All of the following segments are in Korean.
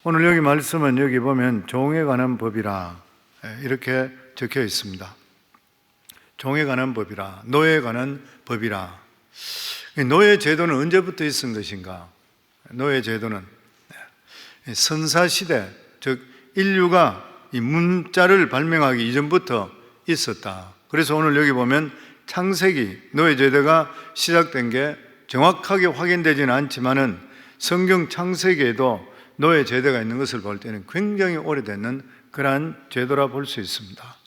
오늘 여기 말씀은 여기 보면 종에 관한 법이라 이렇게 적혀 있습니다. 종에 관한 법이라, 노예에 관한 법이라. 노예 제도는 언제부터 있은 것인가? 노예 제도는 선사시대, 즉 인류가 이 문자를 발명하기 이전부터 있었다. 그래서 오늘 여기 보면 창세기, 노예 제도가 시작된 게 정확하게 확인되지는 않지만은 성경 창세기에도 노예 제도가 있는 것을 볼 때는 굉장히 오래되는 그러한 제도라 볼 수 있습니다.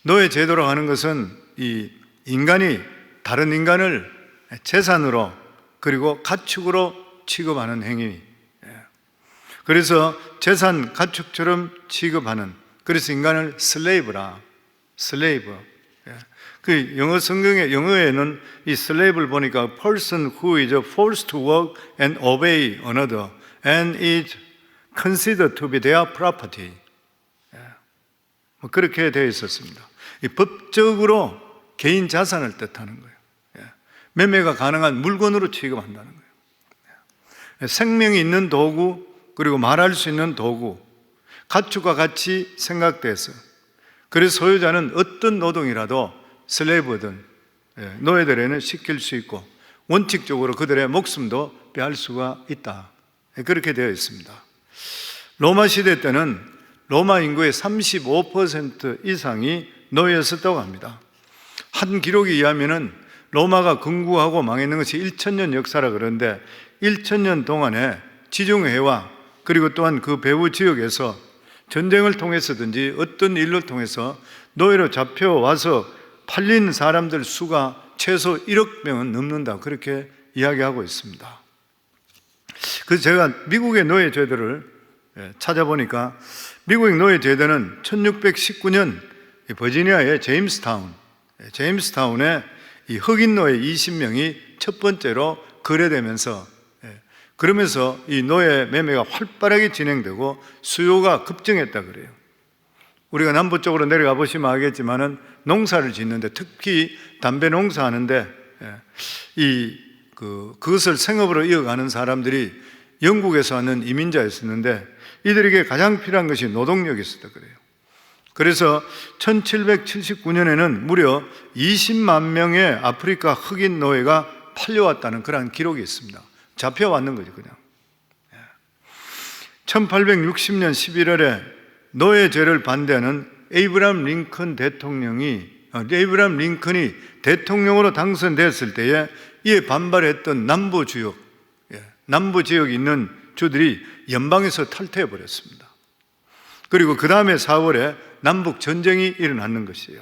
노예 제도라고 하는 것은 이 인간이 다른 인간을 재산으로 그리고 가축으로 취급하는 행위. 그래서 재산, 가축처럼 취급하는, 그래서 인간을 슬레이브라, 슬레이브. 그 영어 성경의 영어에는 이 슬레이브를 보니까 person who is forced to work and obey another and is considered to be their property. 그렇게 되어 있었습니다. 이 법적으로 개인 자산을 뜻하는 거예요. 매매가 가능한 물건으로 취급한다는 거예요. 생명이 있는 도구, 그리고 말할 수 있는 도구, 가축과 같이 생각돼서, 그래서 소유자는 어떤 노동이라도 슬레이브든 노예들에는 시킬 수 있고 원칙적으로 그들의 목숨도 빼앗을 수가 있다. 그렇게 되어 있습니다. 로마 시대 때는 로마 인구의 35% 이상이 노예였었다고 합니다. 한 기록에 의하면은 로마가 건국하고 망했는 것이 1000년 역사라 그러는데 1000년 동안에 지중해와 그리고 또한 그 배후 지역에서 전쟁을 통해서든지 어떤 일로 통해서 노예로 잡혀와서 팔린 사람들 수가 최소 1억 명은 넘는다, 그렇게 이야기하고 있습니다. 그래서 제가 미국의 노예 제도를 찾아보니까 미국의 노예 제도는 1619년 버지니아의 제임스타운에 이 흑인 노예 20명이 첫 번째로 거래되면서, 그러면서 이 노예 매매가 활발하게 진행되고 수요가 급증했다 그래요. 우리가 남부 쪽으로 내려가 보시면 알겠지만은 농사를 짓는데, 특히 담배 농사하는데 그것을 생업으로 이어가는 사람들이 영국에서 왔는 이민자였었는데 이들에게 가장 필요한 것이 노동력이 있었다 그래요. 그래서 1779년에는 무려 20만 명의 아프리카 흑인 노예가 팔려왔다는 그런 기록이 있습니다. 잡혀왔는 거죠, 그냥. 1860년 11월에 노예제를 반대하는 에이브람 링컨이 대통령으로 당선됐을 때에 이에 반발했던 남부 지역에 있는 주들이 연방에서 탈퇴해 버렸습니다. 그리고 그 다음에 4월에 남북 전쟁이 일어나는 것이에요.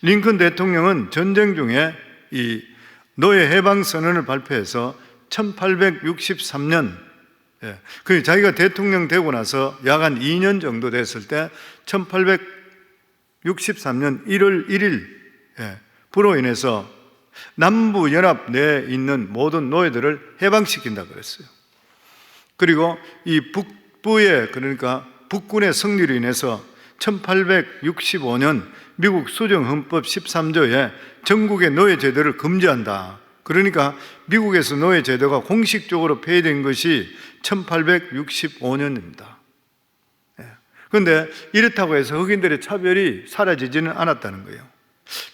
링컨 대통령은 전쟁 중에 이 노예 해방 선언을 발표해서 1863년, 그 자기가 대통령 되고 나서 약 한 2년 정도 됐을 때 1863년 1월 1일 불로 인해서 남부 연합 내에 있는 모든 노예들을 해방시킨다 그랬어요. 그리고 이 북부의, 그러니까 북군의 승리로 인해서 1865년 미국 수정헌법 13조에 전국의 노예 제도를 금지한다. 그러니까 미국에서 노예 제도가 공식적으로 폐지된 것이 1865년입니다. 그런데 이렇다고 해서 흑인들의 차별이 사라지지는 않았다는 거예요.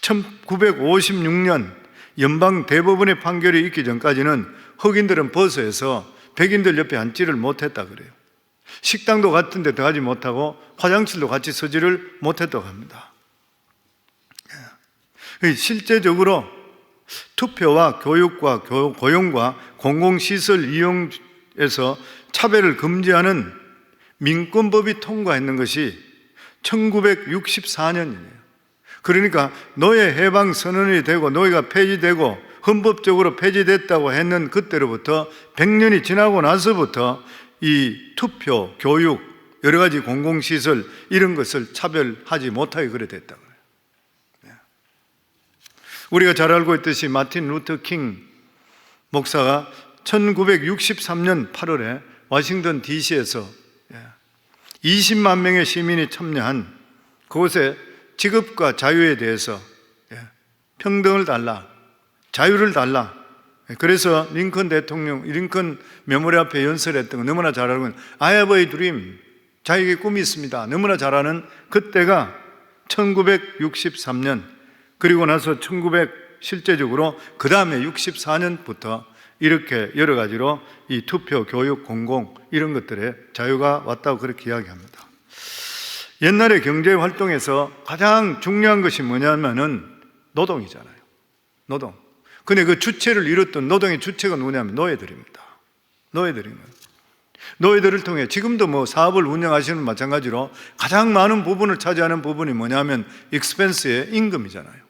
1956년 연방 대법원의 판결이 있기 전까지는 흑인들은 버스에서 백인들 옆에 앉지를 못했다 그래요. 식당도 같은 데 들어가지 못하고 화장실도 같이 서지를 못했다고 합니다. 실제적으로 투표와 교육과 고용과 공공시설 이용에서 차별을 금지하는 민권법이 통과했는 것이 1964년이에요. 그러니까 노예 해방 선언이 되고 노예가 폐지되고 헌법적으로 폐지됐다고 했는 그때로부터 100년이 지나고 나서부터 이 투표, 교육, 여러 가지 공공시설 이런 것을 차별하지 못하게 그래 됐다고 해요. 우리가 잘 알고 있듯이 마틴 루터 킹 목사가 1963년 8월에 워싱턴 DC에서 20만 명의 시민이 참여한 그곳에 직업과 자유에 대해서 평등을 달라, 자유를 달라, 그래서 링컨 대통령, 링컨 메모리 앞에 연설했던 거 너무나 잘 알고 있는 I have a dream, 자기에게 꿈이 있습니다. 너무나 잘 아는 그때가 1963년, 그리고 나서 실제적으로 그 다음에 64년부터 이렇게 여러 가지로 이 투표, 교육, 공공 이런 것들에 자유가 왔다고 그렇게 이야기합니다. 옛날에 경제 활동에서 가장 중요한 것이 뭐냐면은 노동이잖아요. 노동. 근데 그 주체를 이뤘던 노동의 주체가 누구냐면 노예들입니다. 노예들을 통해 지금도 뭐 사업을 운영하시는 마찬가지로 가장 많은 부분을 차지하는 부분이 뭐냐면 익스펜스의 임금이잖아요.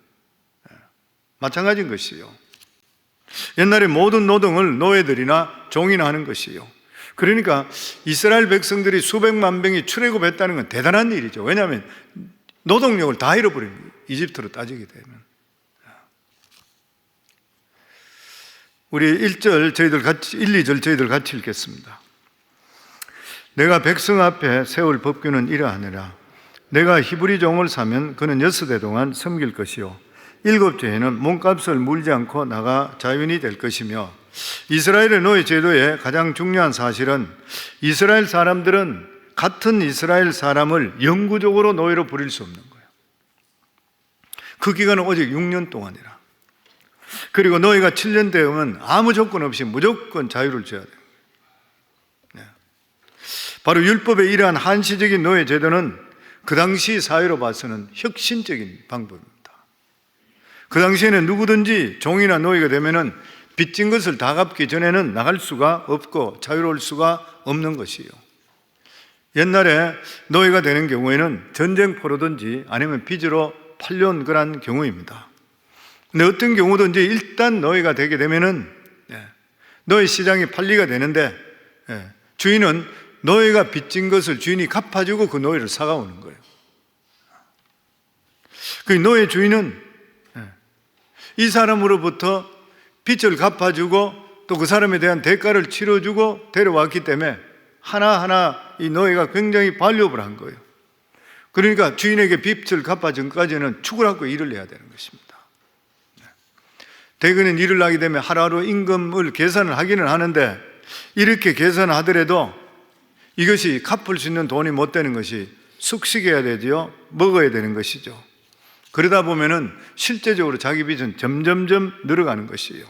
마찬가지인 것이요. 옛날에 모든 노동을 노예들이나 종이나 하는 것이요. 그러니까 이스라엘 백성들이 수백만 명이 출애굽했다는 건 대단한 일이죠. 왜냐하면 노동력을 다 잃어버린 거예요. 이집트로 따지게 되면. 우리 1절 저희들 같이 1, 2절 저희들 같이 읽겠습니다. 내가 백성 앞에 세울 법규는 이러하니라. 내가 히브리 종을 사면 그는 6해 동안 섬길 것이요 7주에는 몸값을 물지 않고 나가 자유인이 될 것이며, 이스라엘의 노예 제도의 가장 중요한 사실은 이스라엘 사람들은 같은 이스라엘 사람을 영구적으로 노예로 부릴 수 없는 거예요. 그 기간은 오직 6년 동안이라. 그리고 노예가 7년 되면 아무 조건 없이 무조건 자유를 줘야 돼요. 바로 율법의 이러한 한시적인 노예 제도는 그 당시 사회로 봐서는 혁신적인 방법입니다. 그 당시에는 누구든지 종이나 노예가 되면은 빚진 것을 다 갚기 전에는 나갈 수가 없고 자유로울 수가 없는 것이에요. 옛날에 노예가 되는 경우에는 전쟁포로든지 아니면 빚으로 팔려온 그런 경우입니다. 근데 어떤 경우든지 일단 노예가 되게 되면은 노예 시장이 판리가 되는데 주인은 노예가 빚진 것을 주인이 갚아주고 그 노예를 사가오는 거예요. 그 노예 주인은 이 사람으로부터 빚을 갚아주고 또 그 사람에 대한 대가를 치러주고 데려왔기 때문에 하나하나 이 노예가 굉장히 반려를 한 거예요. 그러니까 주인에게 빚을 갚아준까지는 축을 하고 일을 해야 되는 것입니다. 대개는 일을 하게 되면 하루하루 임금을 계산을 하기는 하는데, 이렇게 계산하더라도 이것이 갚을 수 있는 돈이 못 되는 것이 숙식해야 되지요. 먹어야 되는 것이죠. 그러다 보면은 실제적으로 자기 빚은 점점점 늘어가는 것이에요.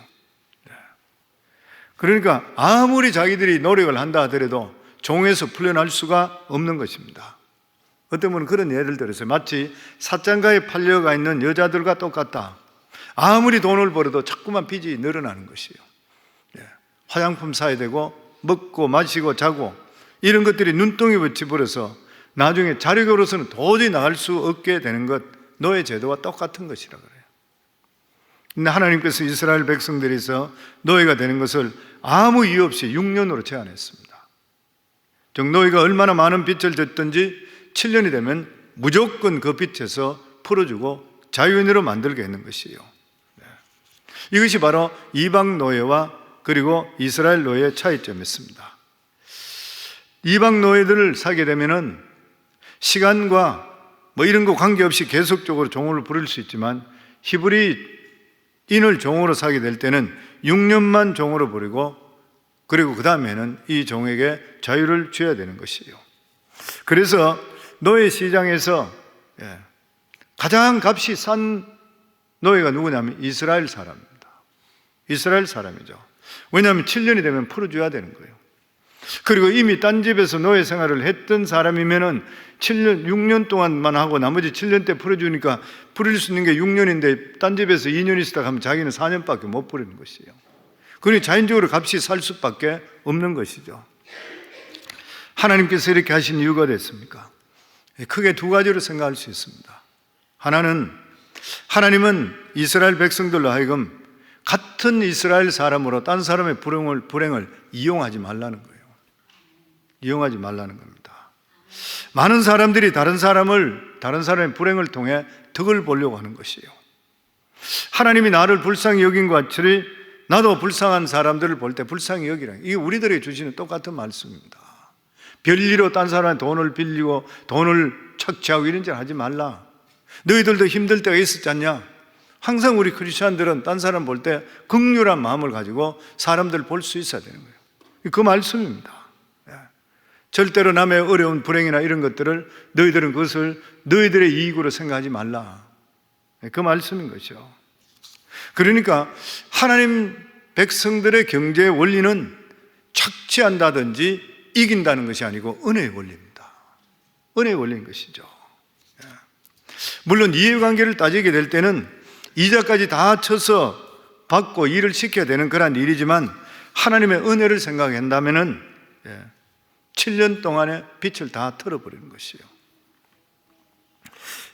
그러니까 아무리 자기들이 노력을 한다 하더라도 종에서 풀려날 수가 없는 것입니다. 어떤 분은 그런 예를 들어서 마치 사장가에 팔려가 있는 여자들과 똑같다. 아무리 돈을 벌어도 자꾸만 빚이 늘어나는 것이에요. 화장품 사야 되고 먹고 마시고 자고 이런 것들이 눈덩이 붙이 버려서 나중에 자력으로서는 도저히 나갈 수 없게 되는 것, 노예 제도와 똑같은 것이라 그래요. 근데 하나님께서 이스라엘 백성들에서 노예가 되는 것을 아무 이유 없이 6년으로 제한했습니다. 즉 노예가 얼마나 많은 빚을 졌든지 7년이 되면 무조건 그 빚에서 풀어주고 자유인으로 만들게 하는 것이에요. 이것이 바로 이방 노예와 그리고 이스라엘 노예의 차이점이었습니다. 이방 노예들을 사게 되면은 시간과 뭐 이런 거 관계없이 계속적으로 종을 부릴 수 있지만, 히브리인을 종으로 사게 될 때는 6년만 종으로 부리고 그리고 그 다음에는 이 종에게 자유를 줘야 되는 것이에요. 그래서 노예 시장에서 가장 값이 싼 노예가 누구냐면 이스라엘 사람입니다. 이스라엘 사람이죠. 왜냐하면 7년이 되면 풀어줘야 되는 거예요. 그리고 이미 딴 집에서 노예 생활을 했던 사람이면은 6년 동안만 하고 나머지 7년 때 풀어주니까 풀릴 수 있는 게 6년인데 딴 집에서 2년 있었다 하면 자기는 4년밖에 못 풀리는 것이에요. 그러니 자연적으로 값이 살 수밖에 없는 것이죠. 하나님께서 이렇게 하신 이유가 됐습니까? 크게 두 가지로 생각할 수 있습니다. 하나는 하나님은 이스라엘 백성들로 하여금 같은 이스라엘 사람으로 딴 사람의 불행을 이용하지 말라는 거예요. 이용하지 말라는 겁니다. 많은 사람들이 다른 사람의 불행을 통해 덕을 보려고 하는 것이에요. 하나님이 나를 불쌍히 여긴 것 같이 나도 불쌍한 사람들을 볼 때 불쌍히 여기라. 이게 우리들에게 주시는 똑같은 말씀입니다. 별리로 딴 사람의 돈을 빌리고 돈을 착취하고 이런 짓 하지 말라. 너희들도 힘들 때가 있었지 않냐? 항상 우리 크리스천들은 딴 사람 볼 때 긍휼한 마음을 가지고 사람들 볼 수 있어야 되는 거예요. 그 말씀입니다. 절대로 남의 어려운 불행이나 이런 것들을 너희들은 그것을 너희들의 이익으로 생각하지 말라. 그 말씀인 것이죠. 그러니까 하나님 백성들의 경제의 원리는 착취한다든지 이긴다는 것이 아니고 은혜의 원리입니다. 은혜의 원리인 것이죠. 물론 이해관계를 따지게 될 때는 이자까지 다 쳐서 받고 일을 시켜야 되는 그런 일이지만 하나님의 은혜를 생각한다면은 7년 동안의 빛을 다 털어버리는 것이에요.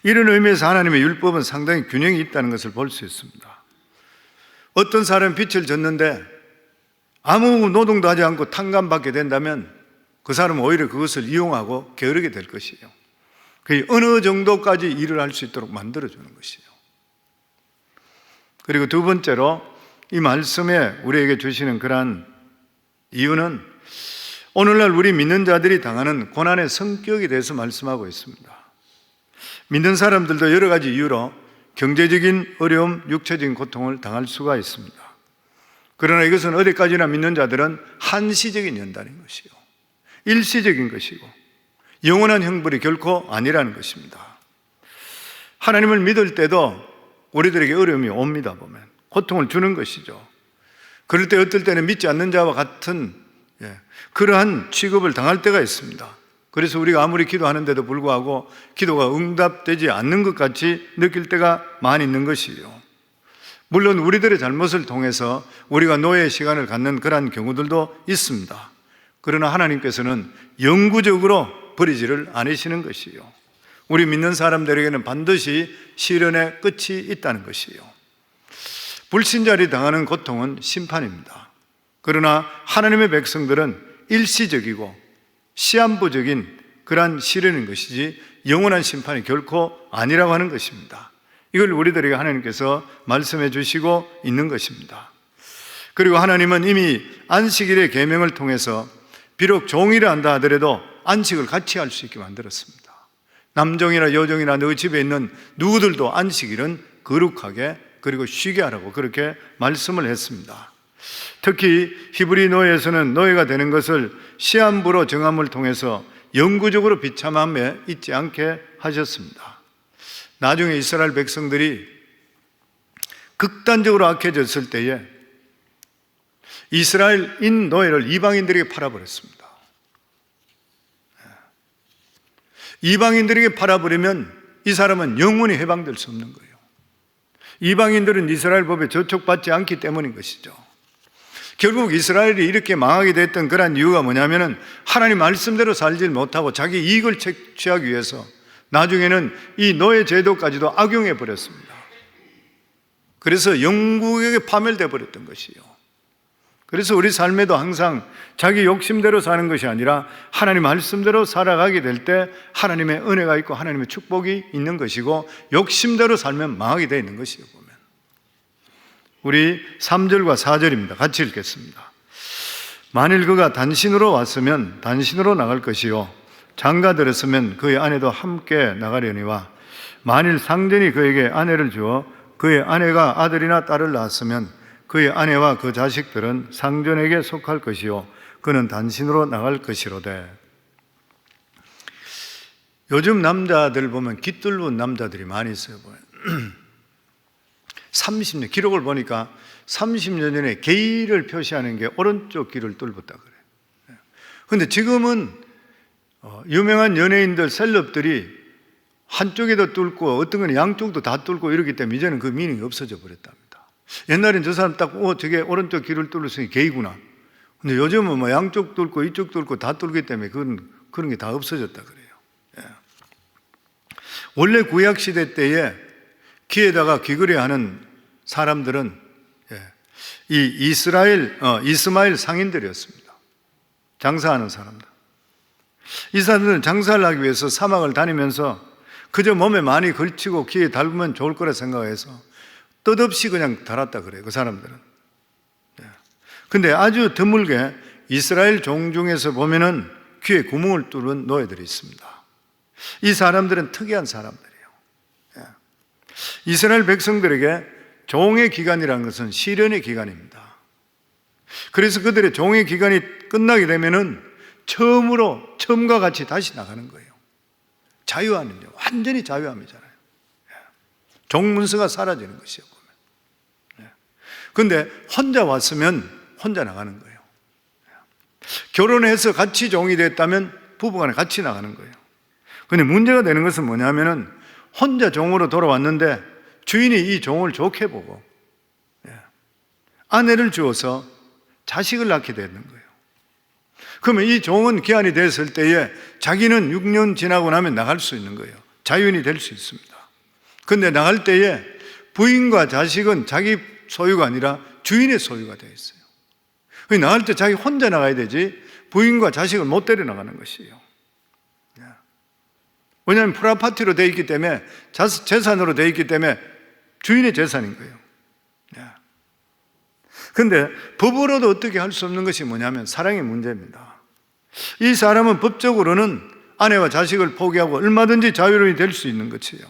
이런 의미에서 하나님의 율법은 상당히 균형이 있다는 것을 볼 수 있습니다. 어떤 사람이 빚을 졌는데 아무 노동도 하지 않고 탕감받게 된다면 그 사람은 오히려 그것을 이용하고 게으르게 될 것이에요. 그 어느 정도까지 일을 할 수 있도록 만들어주는 것이에요. 그리고 두 번째로 이 말씀에 우리에게 주시는 그러한 이유는 오늘날 우리 믿는 자들이 당하는 고난의 성격에 대해서 말씀하고 있습니다. 믿는 사람들도 여러 가지 이유로 경제적인 어려움, 육체적인 고통을 당할 수가 있습니다. 그러나 이것은 어디까지나 믿는 자들은 한시적인 연단인 것이요, 일시적인 것이고 영원한 형벌이 결코 아니라는 것입니다. 하나님을 믿을 때도 우리들에게 어려움이 옵니다. 보면 고통을 주는 것이죠. 그럴 때 어떨 때는 믿지 않는 자와 같은 그러한 취급을 당할 때가 있습니다. 그래서 우리가 아무리 기도하는데도 불구하고 기도가 응답되지 않는 것 같이 느낄 때가 많이 있는 것이에요. 물론 우리들의 잘못을 통해서 우리가 노예의 시간을 갖는 그러한 경우들도 있습니다. 그러나 하나님께서는 영구적으로 버리지를 않으시는 것이에요. 우리 믿는 사람들에게는 반드시 시련의 끝이 있다는 것이에요. 불신자들이 당하는 고통은 심판입니다. 그러나 하나님의 백성들은 일시적이고 시한부적인 그러한 시련인 것이지 영원한 심판이 결코 아니라고 하는 것입니다. 이걸 우리들에게 하나님께서 말씀해 주시고 있는 것입니다. 그리고 하나님은 이미 안식일의 계명을 통해서 비록 종일을 한다 하더라도 안식을 같이 할 수 있게 만들었습니다. 남종이나 여종이나 너 집에 있는 누구들도 안식일은 거룩하게 그리고 쉬게 하라고 그렇게 말씀을 했습니다. 특히 히브리 노예에서는 노예가 되는 것을 시한부로 정함을 통해서 영구적으로 비참함에 있지 않게 하셨습니다. 나중에 이스라엘 백성들이 극단적으로 악해졌을 때에 이스라엘인 노예를 이방인들에게 팔아버렸습니다. 이방인들에게 팔아버리면 이 사람은 영원히 해방될 수 없는 거예요. 이방인들은 이스라엘 법에 저촉받지 않기 때문인 것이죠. 결국 이스라엘이 이렇게 망하게 됐던 그런 이유가 뭐냐면은 하나님 말씀대로 살지 못하고 자기 이익을 취하기 위해서 나중에는 이 노예 제도까지도 악용해 버렸습니다. 그래서 영국에게 파멸돼 버렸던 것이에요. 그래서 우리 삶에도 항상 자기 욕심대로 사는 것이 아니라 하나님 말씀대로 살아가게 될 때 하나님의 은혜가 있고 하나님의 축복이 있는 것이고 욕심대로 살면 망하게 되어 있는 것이에요. 보면 우리 3절과 4절입니다. 같이 읽겠습니다. 만일 그가 단신으로 왔으면 단신으로 나갈 것이요 장가 들었으면 그의 아내도 함께 나가려니와 만일 상전이 그에게 아내를 주어 그의 아내가 아들이나 딸을 낳았으면 그의 아내와 그 자식들은 상전에게 속할 것이요 그는 단신으로 나갈 것이로되. 요즘 남자들 보면 깃들은 남자들이 많이 있어요. 30년, 기록을 보니까 30년 전에 게이를 표시하는 게 오른쪽 귀를 뚫었다 그래요. 그런데 지금은 유명한 연예인들, 셀럽들이 한쪽에도 뚫고 어떤 건 양쪽도 다 뚫고 이러기 때문에 이제는 그 미닝이 없어져 버렸답니다. 옛날엔 저 사람 딱 저게 오른쪽 귀를 뚫었으니 게이구나. 근데 요즘은 뭐 양쪽 뚫고 이쪽 뚫고 다 뚫기 때문에 그런 게 다 없어졌다 그래요. 예. 원래 구약시대 때에 귀에다가 귀걸이 하는 사람들은 이 이스마엘 상인들이었습니다. 장사하는 사람들. 이 사람들은 장사를 하기 위해서 사막을 다니면서 그저 몸에 많이 걸치고 귀에 달면 좋을 거라 생각해서 뜻없이 그냥 달았다 그래요. 그 사람들은. 근데 아주 드물게 이스라엘 종 중에서 보면은 귀에 구멍을 뚫은 노예들이 있습니다. 이 사람들은 특이한 사람들이에요. 이스라엘 백성들에게 종의 기간이라는 것은 시련의 기간입니다. 그래서 그들의 종의 기간이 끝나게 되면은 처음과 같이 다시 나가는 거예요. 자유함은요, 완전히 자유함이잖아요. 종문서가 사라지는 것이요. 그런데 혼자 왔으면 혼자 나가는 거예요. 결혼해서 같이 종이 됐다면 부부간에 같이 나가는 거예요. 그런데 문제가 되는 것은 뭐냐면은 혼자 종으로 돌아왔는데 주인이 이 종을 좋게 보고 아내를 주어서 자식을 낳게 되는 거예요. 그러면 이 종은 기한이 됐을 때에 자기는 6년 지나고 나면 나갈 수 있는 거예요. 자유인이 될 수 있습니다. 그런데 나갈 때에 부인과 자식은 자기 소유가 아니라 주인의 소유가 되어 있어요. 나갈 때 자기 혼자 나가야 되지 부인과 자식을 못 데려 나가는 것이에요. 왜냐하면 프라파티로 되어 있기 때문에, 재산으로 되어 있기 때문에 주인의 재산인 거예요. 그런데 법으로도 어떻게 할 수 없는 것이 뭐냐면 사랑의 문제입니다. 이 사람은 법적으로는 아내와 자식을 포기하고 얼마든지 자유로이 될 수 있는 것이에요.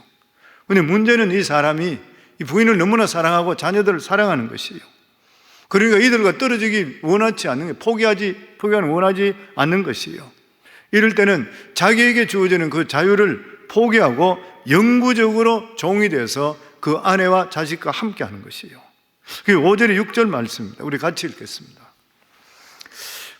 그런데 문제는 이 사람이 이 부인을 너무나 사랑하고 자녀들을 사랑하는 것이에요. 그러니까 이들과 떨어지기 원하지 않는 게 포기하는 원하지 않는 것이에요. 이럴 때는 자기에게 주어지는 그 자유를 포기하고 영구적으로 종이 돼서 그 아내와 자식과 함께 하는 것이에요. 그게 5절의 6절 말씀입니다. 우리 같이 읽겠습니다.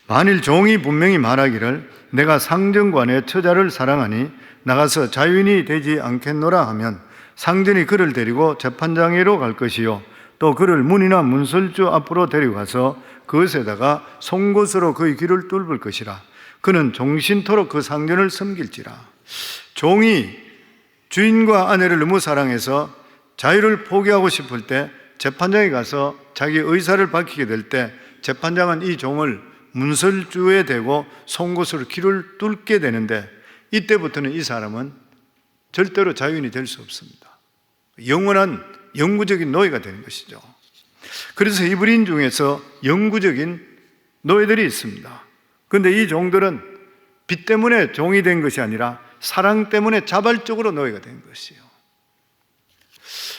만일 종이 분명히 말하기를 내가 상전관의 처자를 사랑하니 나가서 자유인이 되지 않겠노라 하면 상전이 그를 데리고 재판장에로 갈 것이요 또 그를 문이나 문설주 앞으로 데려가서 그것에다가 송곳으로 그의 귀를 뚫을 것이라. 그는 종신토록 그 상전을 섬길지라. 종이 주인과 아내를 너무 사랑해서 자유를 포기하고 싶을 때 재판장에 가서 자기 의사를 밝히게 될 때 재판장은 이 종을 문설주에 대고 송곳으로 귀를 뚫게 되는데 이때부터는 이 사람은 절대로 자유인이 될 수 없습니다. 영원한 영구적인 노예가 되는 것이죠. 그래서 히브리인 중에서 영구적인 노예들이 있습니다. 그런데 이 종들은 빚 때문에 종이 된 것이 아니라 사랑 때문에 자발적으로 노예가 된 것이에요.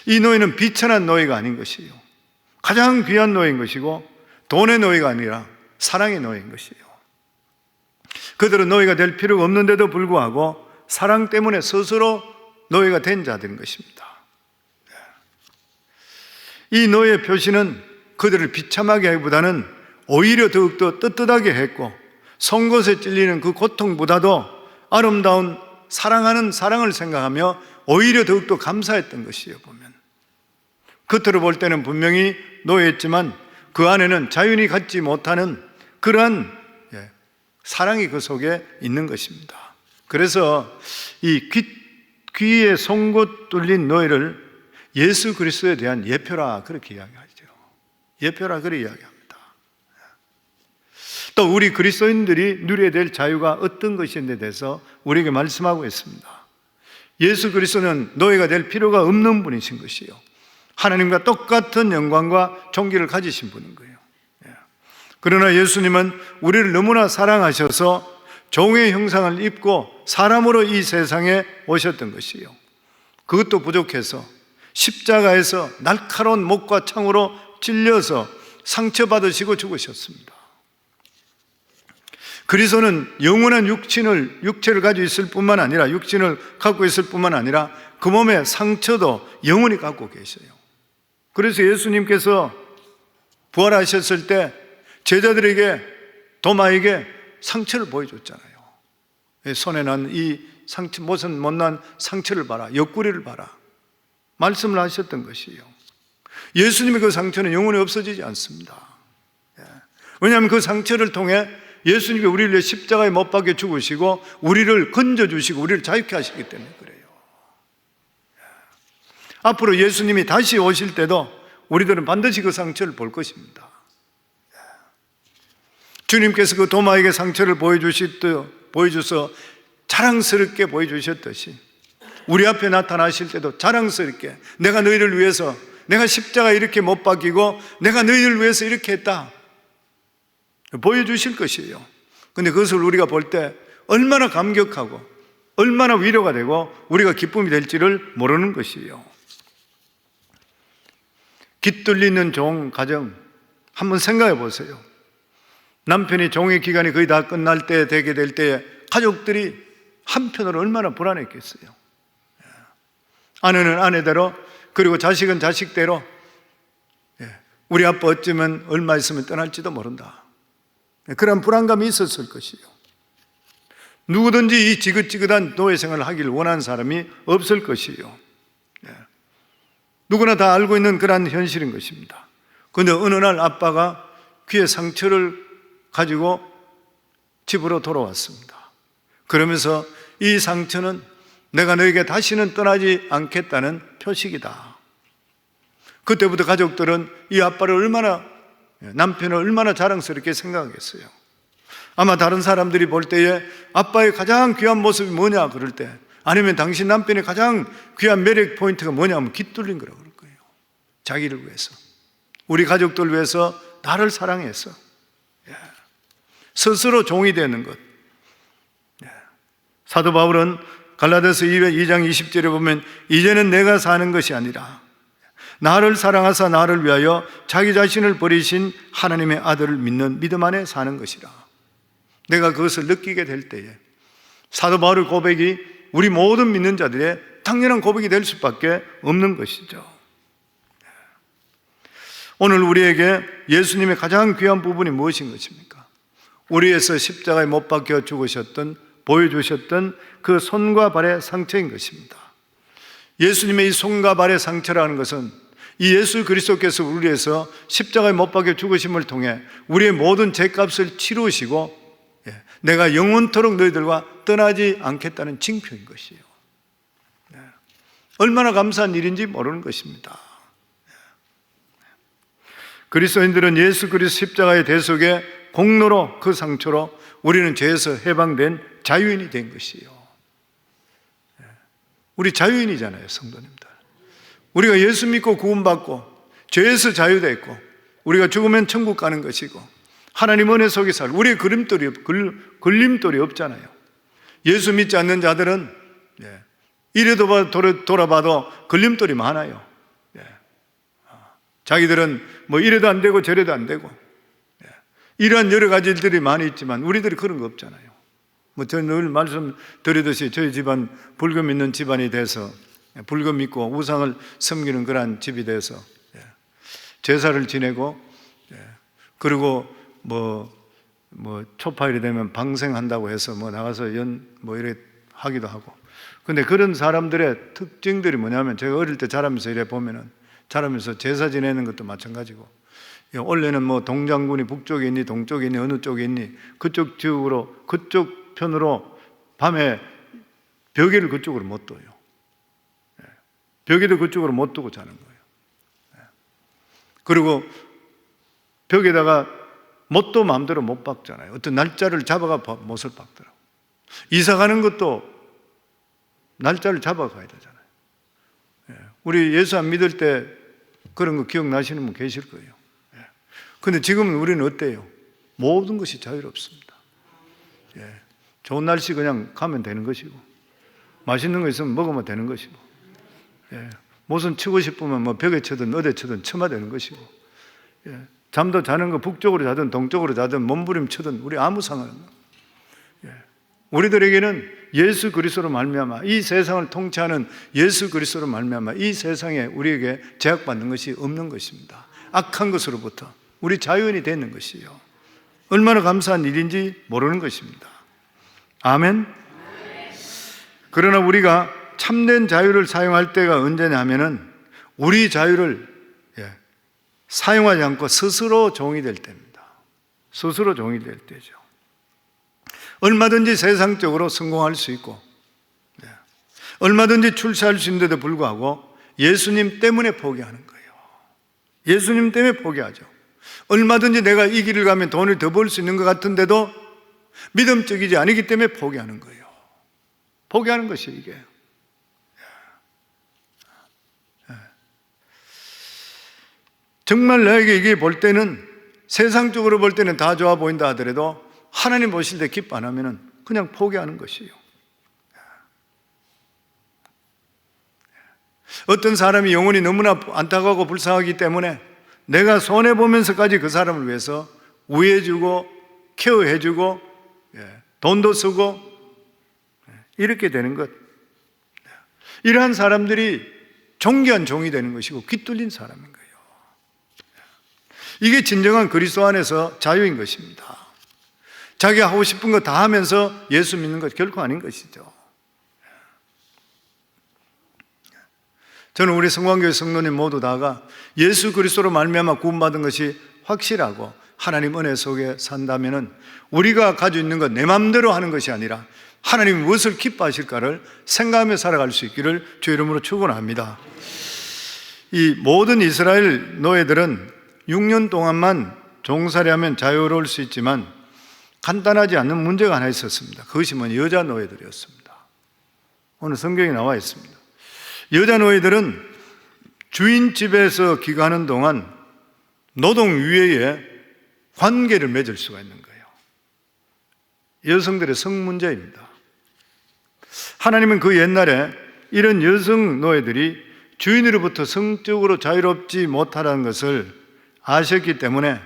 이 노예는 비천한 노예가 아닌 것이에요. 가장 귀한 노예인 것이고 돈의 노예가 아니라 사랑의 노예인 것이에요. 그들은 노예가 될 필요가 없는데도 불구하고 사랑 때문에 스스로 노예가 된 자들인 것입니다. 이 노예의 표시는 그들을 비참하게 하기보다는 오히려 더욱더 떳떳하게 했고 송곳에 찔리는 그 고통보다도 아름다운 사랑하는 사랑을 생각하며 오히려 더욱더 감사했던 것이에요. 보면 겉으로 볼 때는 분명히 노예였지만 그 안에는 자유인이 갖지 못하는 그러한 사랑이 그 속에 있는 것입니다. 그래서 이 귀에 송곳 뚫린 노예를 예수 그리스도에 대한 예표라 그렇게 이야기하죠. 예표라 그렇게 이야기합니다. 또 우리 그리스도인들이 누려야 될 자유가 어떤 것인지에 대해서 우리에게 말씀하고 있습니다. 예수 그리스도는 노예가 될 필요가 없는 분이신 것이요 하나님과 똑같은 영광과 존귀를 가지신 분인 거예요. 그러나 예수님은 우리를 너무나 사랑하셔서 종의 형상을 입고 사람으로 이 세상에 오셨던 것이요 그것도 부족해서 십자가에서 날카로운 목과 창으로 찔려서 상처받으시고 죽으셨습니다. 그리스도는 영원한 육체를 가지고 있을 뿐만 아니라 육신을 갖고 있을 뿐만 아니라 그 몸의 상처도 영원히 갖고 계셔요. 그래서 예수님께서 부활하셨을 때 제자들에게 도마에게 상처를 보여줬잖아요. 손에 난 이 상처, 못은 못난 상처를 봐라, 옆구리를 봐라 말씀을 하셨던 것이에요. 예수님의 그 상처는 영원히 없어지지 않습니다. 왜냐하면 그 상처를 통해 예수님이 우리를 위해 십자가에 못 박혀 죽으시고 우리를 건져주시고 우리를 자유케 하시기 때문에 그래요. 앞으로 예수님이 다시 오실 때도 우리들은 반드시 그 상처를 볼 것입니다. 주님께서 그 도마에게 상처를 보여줘서 자랑스럽게 보여주셨듯이 우리 앞에 나타나실 때도 자랑스럽게 내가 너희를 위해서 내가 십자가에 이렇게 못 박히고 내가 너희를 위해서 이렇게 했다 보여주실 것이에요. 그런데 그것을 우리가 볼 때 얼마나 감격하고 얼마나 위로가 되고 우리가 기쁨이 될지를 모르는 것이에요. 깃들리는 종 가정 한번 생각해 보세요. 남편이 종의 기간이 거의 다 끝날 때, 되게 될 때에 가족들이 한편으로 얼마나 불안했겠어요. 아내는 아내대로, 그리고 자식은 자식대로, 우리 아빠 어쩌면 얼마 있으면 떠날지도 모른다, 그런 불안감이 있었을 것이요. 누구든지 이 지긋지긋한 노예 생활을 하기를 원하는 사람이 없을 것이요. 누구나 다 알고 있는 그런 현실인 것입니다. 그런데 어느 날 아빠가 귀에 상처를 가지고 집으로 돌아왔습니다. 그러면서 이 상처는 내가 너에게 다시는 떠나지 않겠다는 표식이다. 그때부터 가족들은 이 아빠를 남편을 얼마나 자랑스럽게 생각하겠어요. 아마 다른 사람들이 볼 때에 아빠의 가장 귀한 모습이 뭐냐 그럴 때, 아니면 당신 남편의 가장 귀한 매력 포인트가 뭐냐 하면 깃들린 거라고 그럴 거예요. 자기를 위해서, 우리 가족들 위해서 나를 사랑해서 스스로 종이 되는 것. 사도 바울은 갈라디아서 2장 20절에 보면 이제는 내가 사는 것이 아니라 나를 사랑하사 나를 위하여 자기 자신을 버리신 하나님의 아들을 믿는 믿음 안에 사는 것이라. 내가 그것을 느끼게 될 때에 사도 바울의 고백이 우리 모든 믿는 자들의 당연한 고백이 될 수밖에 없는 것이죠. 오늘 우리에게 예수님의 가장 귀한 부분이 무엇인 것입니까? 우리에서 십자가에 못 박혀 죽으셨던, 보여주셨던 그 손과 발의 상처인 것입니다. 예수님의 이 손과 발의 상처라는 것은 이 예수 그리스도께서 우리에서 십자가에 못 박혀 죽으심을 통해 우리의 모든 죄값을 치루시고 내가 영원토록 너희들과 떠나지 않겠다는 징표인 것이에요. 얼마나 감사한 일인지 모르는 것입니다. 그리스도인들은 예수 그리스도 십자가의 대속의 공로로, 그 상처로 우리는 죄에서 해방된 자유인이 된 것이에요. 우리 자유인이잖아요, 성도님들. 우리가 예수 믿고 구원받고 죄에서 자유됐고 우리가 죽으면 천국 가는 것이고 하나님 은혜 속에 살고 우리의 걸림돌이 없잖아요. 예수 믿지 않는 자들은 이래도 돌아봐도 걸림돌이 많아요. 자기들은 뭐 이래도 안 되고 저래도 안 되고 이러한 여러 가지 일들이 많이 있지만 우리들이 그런 거 없잖아요. 뭐 저는 늘 말씀드리듯이 저희 집안 불교 믿는 집안이 돼서, 불교 믿고 우상을 섬기는 그러한 집이 돼서 제사를 지내고, 그리고 뭐 초파일이 되면 방생한다고 해서 뭐 나가서 이래 하기도 하고. 근데 그런 사람들의 특징들이 뭐냐면, 제가 어릴 때 자라면서 이래 보면은, 자라면서 제사 지내는 것도 마찬가지고, 원래는 뭐 동장군이 북쪽에 있니 동쪽에 있니 어느 쪽에 있니 그쪽 지역으로, 그쪽 편으로 밤에 벽에를 그쪽으로 못 둬요. 벽에도 그쪽으로 못 두고 자는 거예요. 그리고 벽에다가 못도 마음대로 못 박잖아요. 어떤 날짜를 잡아가 못을 박더라고. 이사 가는 것도 날짜를 잡아가야 되잖아요. 우리 예수 안 믿을 때 그런 거 기억나시는 분 계실 거예요. 근데 지금은 우리는 어때요? 모든 것이 자유롭습니다. 좋은 날씨 그냥 가면 되는 것이고, 맛있는 거 있으면 먹으면 되는 것이고, 무슨 치고 싶으면 뭐 벽에 쳐든 어디에 쳐든 쳐야 되는 것이고, 잠도 자는 거 북쪽으로 자든 동쪽으로 자든 몸부림 쳐든 우리 아무 상관없는. 우리들에게는 예수 그리스도로 말미암아, 이 세상을 통치하는 예수 그리스도로 말미암아 이 세상에 우리에게 제약받는 것이 없는 것입니다. 악한 것으로부터 우리 자유인이 되는 것이요. 얼마나 감사한 일인지 모르는 것입니다. 아멘. 그러나 우리가 참된 자유를 사용할 때가 언제냐 하면은 우리 자유를 사용하지 않고 스스로 종이 될 때입니다. 스스로 종이 될 때죠. 얼마든지 세상적으로 성공할 수 있고, 얼마든지 출세할 수 있는데도 불구하고 예수님 때문에 포기하는 거예요. 예수님 때문에 포기하죠. 얼마든지 내가 이 길을 가면 돈을 더 벌 수 있는 것 같은데도 믿음적이지 아니기 때문에 포기하는 거예요. 포기하는 것이 이게. 정말 나에게 이게 볼 때는, 세상적으로 볼 때는 다 좋아 보인다 하더라도 하나님 보실 때 기뻐 안 하면은 그냥 포기하는 것이에요. 어떤 사람이 영혼이 너무나 안타까고 불쌍하기 때문에 내가 손해보면서까지 그 사람을 위해서 우애해주고 케어해주고 돈도 쓰고 이렇게 되는 것, 이러한 사람들이 존귀한 종이 되는 것이고 귀뚫린 사람인 거예요. 이게 진정한 그리스도 안에서 자유인 것입니다. 자기가 하고 싶은 거 다 하면서 예수 믿는 것 결코 아닌 것이죠. 저는 우리 성광교회 성도님 모두 다가 예수 그리스도로 말미암아 구원받은 것이 확실하고 하나님 은혜 속에 산다면은 우리가 가지고 있는 것 내 마음대로 하는 것이 아니라 하나님이 무엇을 기뻐하실까를 생각하며 살아갈 수 있기를 주 이름으로 축원합니다. 이 모든 이스라엘 노예들은 6년 동안만 종살이하면 자유로울 수 있지만 간단하지 않은 문제가 하나 있었습니다. 그것이 뭐냐, 여자 노예들이었습니다. 오늘 성경에 나와 있습니다. 여자 노예들은 주인 집에서 기간하는 동안 노동 위에 관계를 맺을 수가 있는 거예요. 여성들의 성 문제입니다. 하나님은 그 옛날에 이런 여성 노예들이 주인으로부터 성적으로 자유롭지 못하다는 것을 아셨기 때문에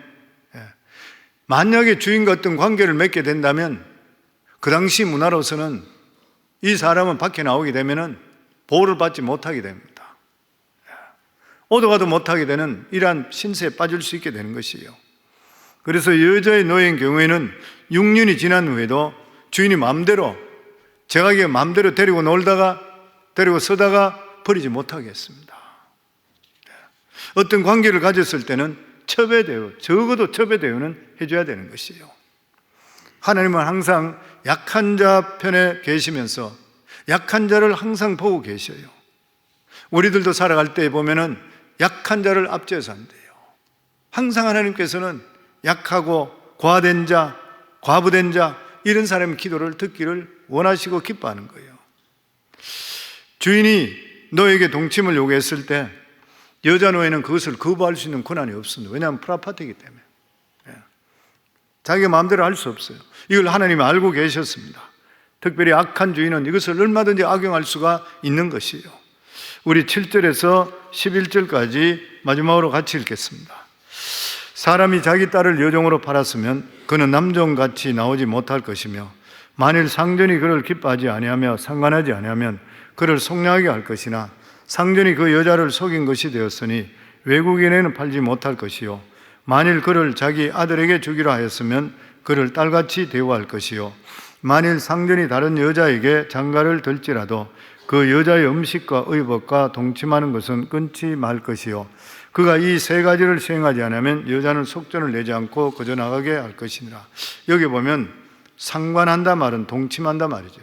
만약에 주인과 어떤 관계를 맺게 된다면 그 당시 문화로서는 이 사람은 밖에 나오게 되면은 보호를 받지 못하게 됩니다. 오도 가도 못하게 되는 이러한 신세에 빠질 수 있게 되는 것이에요. 그래서 여자의 노예인 경우에는 6년이 지난 후에도 주인이 마음대로, 제가 마음대로 데리고 놀다가 데리고 서다가 버리지 못하게 했습니다. 어떤 관계를 가졌을 때는 첩의 대우, 적어도 첩의 대우는 해줘야 되는 것이에요. 하나님은 항상 약한 자 편에 계시면서 약한 자를 항상 보고 계셔요. 우리들도 살아갈 때 보면은 약한 자를 앞제해서 안 돼요. 항상 하나님께서는 약하고 과된 자, 과부된 자, 이런 사람의 기도를 듣기를 원하시고 기뻐하는 거예요. 주인이 너에게 동침을 요구했을 때 여자 노예는 그것을 거부할 수 있는 권한이 없습니다. 왜냐하면 프라파트이기 때문에. 자기가 마음대로 할 수 없어요. 이걸 하나님이 알고 계셨습니다. 특별히 악한 주인은 이것을 얼마든지 악용할 수가 있는 것이에요. 우리 7절에서 11절까지 마지막으로 같이 읽겠습니다. 사람이 자기 딸을 여종으로 팔았으면 그는 남종같이 나오지 못할 것이며 만일 상전이 그를 기뻐하지 아니하며 상관하지 아니하면 그를 속량하게 할 것이나 상전이 그 여자를 속인 것이 되었으니 외국인에는 팔지 못할 것이요 만일 그를 자기 아들에게 주기로 하였으면 그를 딸같이 대우할 것이요 만일 상전이 다른 여자에게 장가를 들지라도 그 여자의 음식과 의복과 동침하는 것은 끊지 말 것이요 그가 이 세 가지를 시행하지 않으면 여자는 속전을 내지 않고 거저 나가게 할 것이니라. 여기 보면 상관한다 말은 동침한다 말이죠.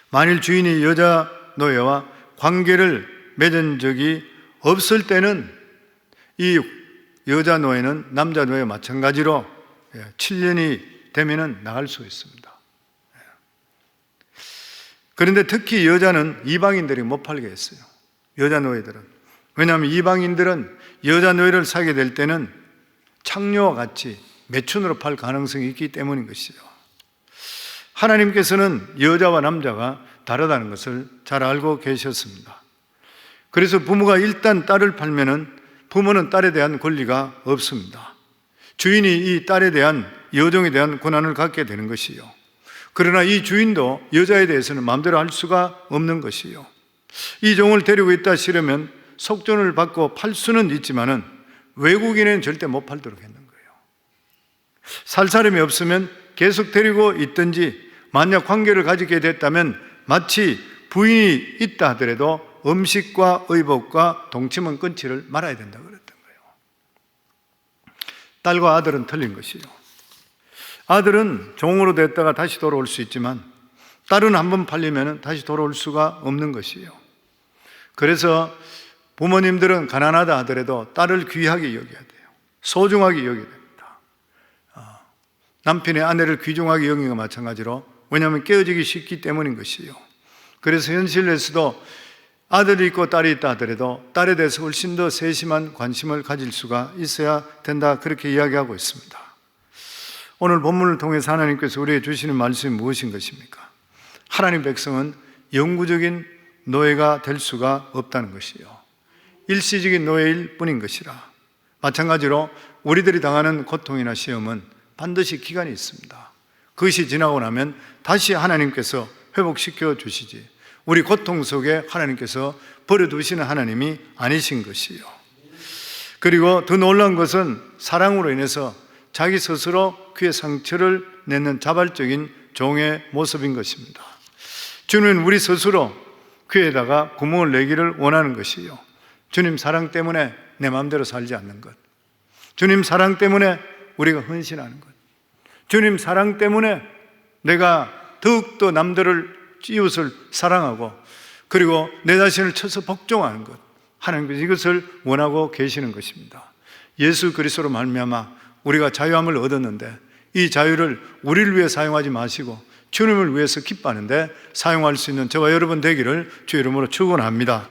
만일 주인이 여자 노예와 관계를 맺은 적이 없을 때는 이 여자 노예는 남자 노예와 마찬가지로 7년이 되면은 나갈 수 있습니다. 그런데 특히 여자는 이방인들이 못 팔게 했어요. 여자 노예들은. 왜냐하면 이방인들은 여자 노예를 사게 될 때는 창녀와 같이 매춘으로 팔 가능성이 있기 때문인 것이죠. 하나님께서는 여자와 남자가 다르다는 것을 잘 알고 계셨습니다. 그래서 부모가 일단 딸을 팔면은 부모는 딸에 대한 권리가 없습니다. 주인이 이 딸에 대한 여종에 대한 권한을 갖게 되는 것이요. 그러나 이 주인도 여자에 대해서는 마음대로 할 수가 없는 것이요. 이 종을 데리고 있다 싫으면 속전을 받고 팔 수는 있지만은 외국인은 절대 못 팔도록 했는 거예요. 살 사람이 없으면 계속 데리고 있든지 만약 관계를 가지게 됐다면 마치 부인이 있다 하더라도 음식과 의복과 동침은 끊지를 말아야 된다고 그랬던 거예요. 딸과 아들은 틀린 것이죠. 아들은 종으로 됐다가 다시 돌아올 수 있지만 딸은 한번 팔리면 다시 돌아올 수가 없는 것이에요. 그래서 부모님들은 가난하다 하더라도 딸을 귀하게 여겨야 돼요. 소중하게 여겨야 됩니다. 남편의 아내를 귀중하게 여기는 것과 마찬가지로, 왜냐하면 깨어지기 쉽기 때문인 것이에요. 그래서 현실에서도 아들이 있고 딸이 있다 하더라도 딸에 대해서 훨씬 더 세심한 관심을 가질 수가 있어야 된다, 그렇게 이야기하고 있습니다. 오늘 본문을 통해서 하나님께서 우리에게 주시는 말씀이 무엇인 것입니까? 하나님 백성은 영구적인 노예가 될 수가 없다는 것이요, 일시적인 노예일 뿐인 것이라. 마찬가지로 우리들이 당하는 고통이나 시험은 반드시 기간이 있습니다. 그것이 지나고 나면 다시 하나님께서 회복시켜 주시지, 우리 고통 속에 하나님께서 버려두시는 하나님이 아니신 것이요. 그리고 더 놀라운 것은 사랑으로 인해서 자기 스스로 그의 상처를 내는 자발적인 종의 모습인 것입니다. 주님은 우리 스스로 그에다가 구멍을 내기를 원하는 것이요, 주님 사랑 때문에 내 마음대로 살지 않는 것, 주님 사랑 때문에 우리가 헌신하는 것, 주님 사랑 때문에 내가 더욱더 남들을, 이웃을 사랑하고 그리고 내 자신을 쳐서 복종하는 것, 하나님께서 이것을 원하고 계시는 것입니다. 예수 그리스도로 말미암아 우리가 자유함을 얻었는데 이 자유를 우리를 위해 사용하지 마시고 주님을 위해서 기뻐하는데 사용할 수 있는 저와 여러분 되기를 주의 이름으로 축원합니다.